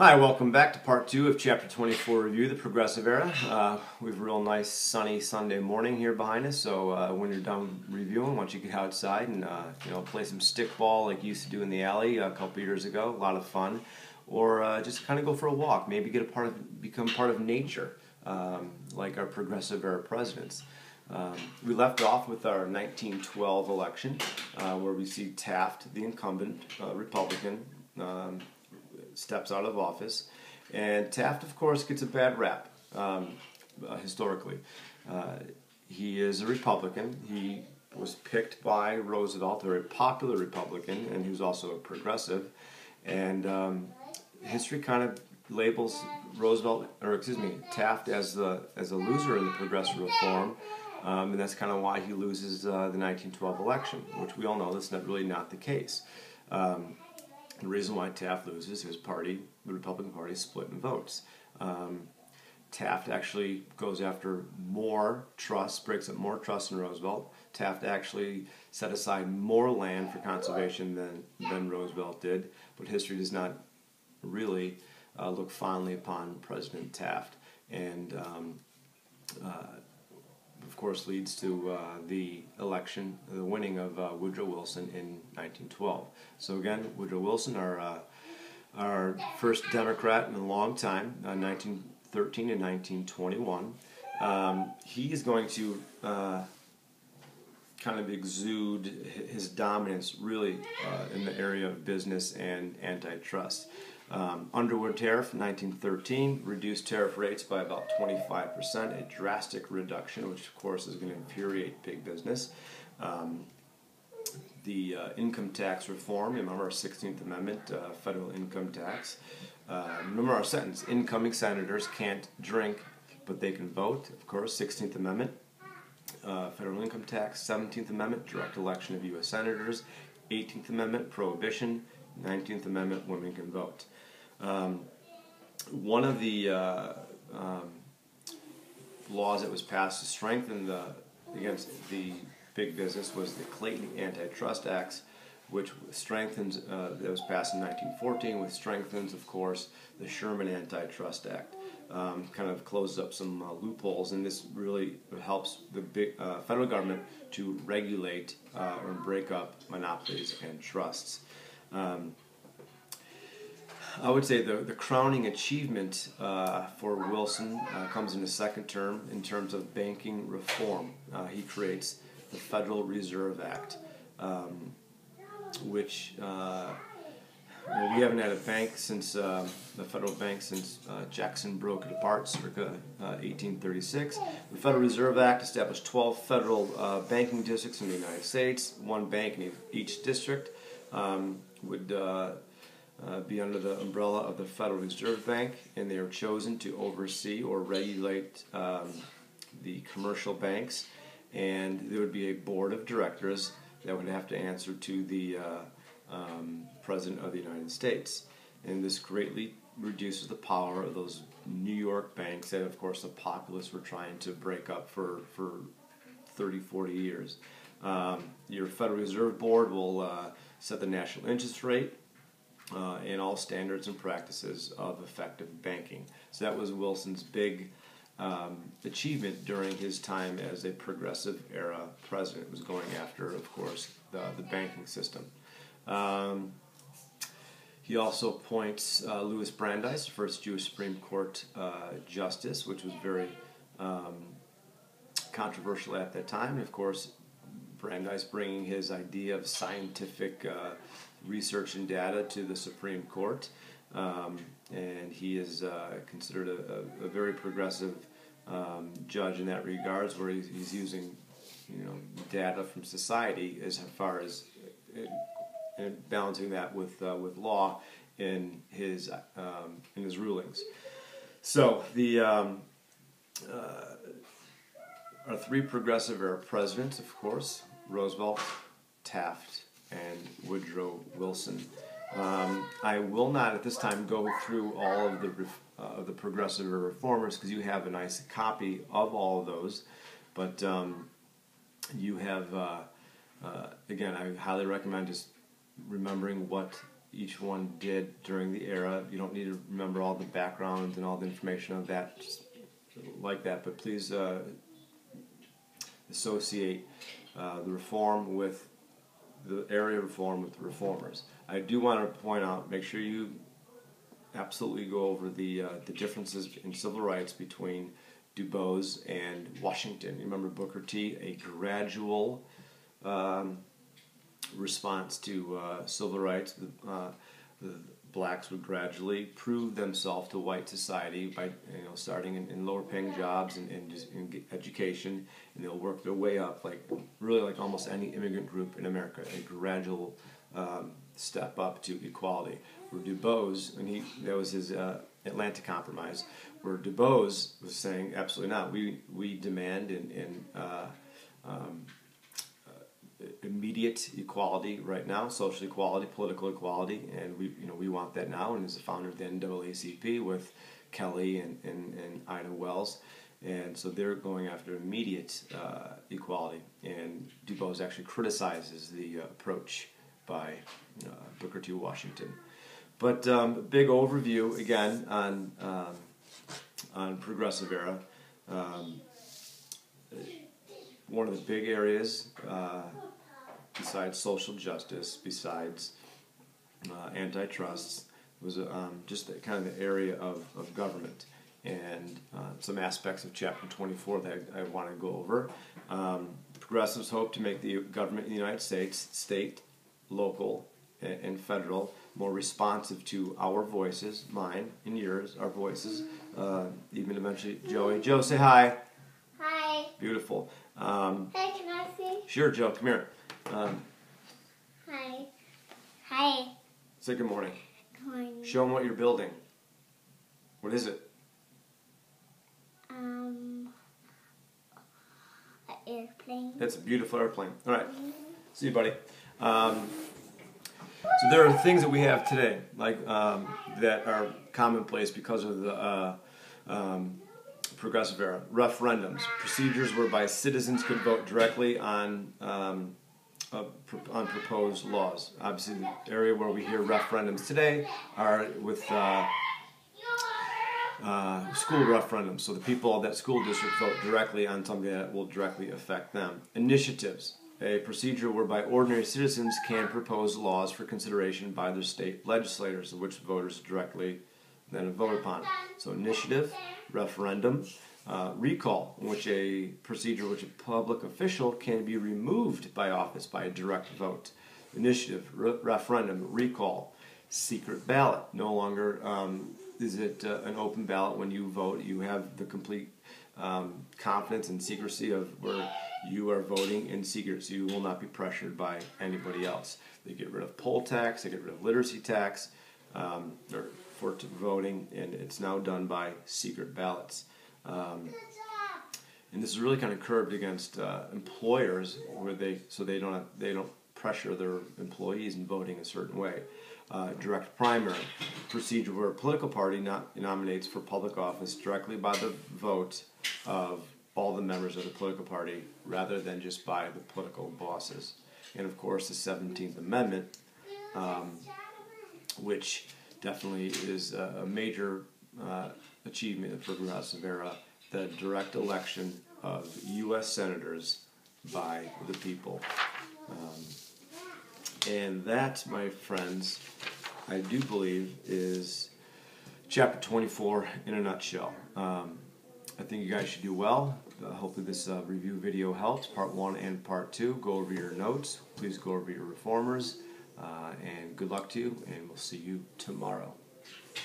Hi, welcome back to part 2 of Chapter 24 Review, the Progressive Era. We have a real nice sunny Sunday morning here behind us, so when you're done reviewing, why don't you get outside and play some stickball like you used to do in the alley a couple years ago, a lot of fun, or just kind of go for a walk, maybe become part of nature, like our Progressive Era presidents. We left off with our 1912 election, where we see Taft, the incumbent Republican, steps out of office, and Taft, of course, gets a bad rap historically. He is a Republican. He was picked by Roosevelt, a very popular Republican, and he was also a progressive. And history kind of labels Taft as a loser in the progressive reform, and that's kind of why he loses the 1912 election, which we all know that's really not the case. The reason why Taft loses, his party, the Republican Party, split in votes. Taft actually goes after more trust, breaks up more trust in Roosevelt. Taft actually set aside more land for conservation than Roosevelt did, but history does not really look fondly upon President Taft, and of course leads to the election, the winning of Woodrow Wilson in 1912. So again, Woodrow Wilson, our first Democrat in a long time, 1913 and 1921. He is going to kind of exude his dominance really in the area of business and antitrust. Underwood Tariff in 1913 reduced tariff rates by about 25%, a drastic reduction, which of course is going to infuriate big business. The income tax reform, remember our 16th Amendment, federal income tax. Remember our sentence, incoming senators can't drink, but they can vote, of course, 16th Amendment. Federal income tax, 17th Amendment, direct election of U.S. senators, 18th Amendment, prohibition, 19th Amendment, women can vote. One of the laws that was passed to strengthen against the big business was the Clayton Antitrust Acts, which strengthens, that was passed in 1914, which strengthens, of course, the Sherman Antitrust Act. Kind of closes up some loopholes, and this really helps the big federal government to regulate or break up monopolies and trusts. I would say the crowning achievement for Wilson comes in his second term in terms of banking reform. He creates the Federal Reserve Act, which we haven't had a bank since the federal bank since Jackson broke it apart circa 1836. The Federal Reserve Act established 12 federal banking districts in the United States. One bank in each district would be under the umbrella of the Federal Reserve Bank, and they are chosen to oversee or regulate the commercial banks, and there would be a board of directors that would have to answer to the President of the United States. And this greatly reduces the power of those New York banks that, of course, the populists were trying to break up for 30, 40 years. Your Federal Reserve Board will set the national interest rate, and all standards and practices of effective banking. So that was Wilson's big achievement during his time as a progressive era president. It was going after, of course, the banking system. He also appoints Louis Brandeis, the first Jewish Supreme Court justice, which was very controversial at that time. And of course, Brandeis bringing his idea of scientific research and data to the Supreme Court, and he is considered a very progressive judge in that regards, where he's using data from society as far as and balancing that with law in his rulings. So our three progressive era presidents, of course, Roosevelt, Taft, and Woodrow Wilson. I will not at this time go through all of the progressive reformers, because you have a nice copy of all of those, but you have again, I highly recommend just remembering what each one did during the era. You don't need to remember all the background and all the information of that, just like that, but please associate the reform with the area of reform with the reformers. I do want to point out, make sure you absolutely go over the differences in civil rights between Du Bois and Washington. You remember Booker T, a gradual response to civil rights. The blacks would gradually prove themselves to white society by starting in lower paying jobs and in education, and they'll work their way up really like almost any immigrant group in America, a gradual step up to equality. Where Du Bois, and that was his Atlanta Compromise, where Du Bois was saying absolutely not. We demand immediate equality right now, social equality, political equality, and we want that now. And as the founder of the NAACP with Kelly and Ida Wells, and so they're going after immediate equality. And Du Bois actually criticizes the approach by Booker T. Washington. But big overview again on Progressive Era. One of the big areas, besides social justice, besides antitrust, was just kind of the area of government, and some aspects of Chapter 24 that I want to go over. The Progressives hope to make the government in the United States, state, local, and federal, more responsive to our voices, mine and yours, our voices, even eventually Joey. Joe, say hi. Hi. Beautiful. Hey, can I see? Sure, Joe, come here. Hi. Hi. Say good morning. Good morning. Show them what you're building. What is it? An airplane. That's a beautiful airplane. All right. See you, buddy. So there are things that we have today, like that are commonplace because of the Progressive Era. Referendums, procedures whereby citizens could vote directly on proposed laws. Obviously, the area where we hear referendums today are with school referendums. So the people of that school district vote directly on something that will directly affect them. Initiatives, a procedure whereby ordinary citizens can propose laws for consideration by their state legislators, which voters directly then vote upon. So initiative, referendum, recall, in which a procedure which a public official can be removed by office by a direct vote. Initiative, referendum, recall, secret ballot. No longer is it an open ballot when you vote. You have the complete confidence and secrecy of where you are voting in secret, so you will not be pressured by anybody else. They get rid of poll tax, they get rid of literacy tax for voting, and it's now done by secret ballots. And this is really kind of curbed against employers, where they don't pressure their employees in voting a certain way. Direct primary, procedure where a political party nominates for public office directly by the vote of all the members of the political party, rather than just by the political bosses. And of course, the 17th Amendment, which definitely is a major achievement of the Progressive Era, the direct election of U.S. senators by the people. And that, my friends, I do believe is Chapter 24 in a nutshell. I think you guys should do well. Hopefully this review video helps, Part 1 and Part 2. Go over your notes. Please go over your reformers. And good luck to you, and we'll see you tomorrow.